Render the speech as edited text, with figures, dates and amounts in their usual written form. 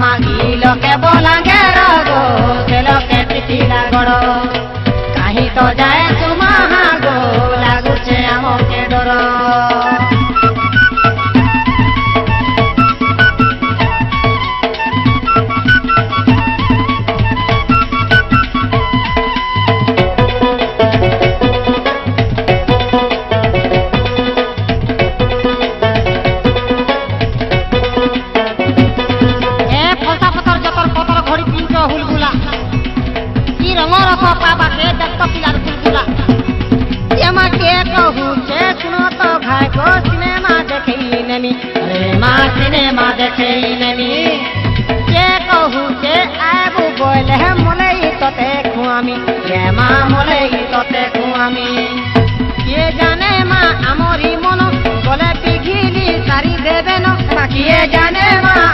मागी लोके बोलांगे रगो से लोके पिटिला गड़ो कहीं तो जाए सुमाहा गो लागू छे आमो के डरो सिनेमा देखे नमी के कहू के आबू बोले मोले तो देखू आमी ये माँ मोले तो देखू आमी ये जाने माँ आमोरी मनो बोले पिघिली सारी देवे न बाकी ये जाने माँ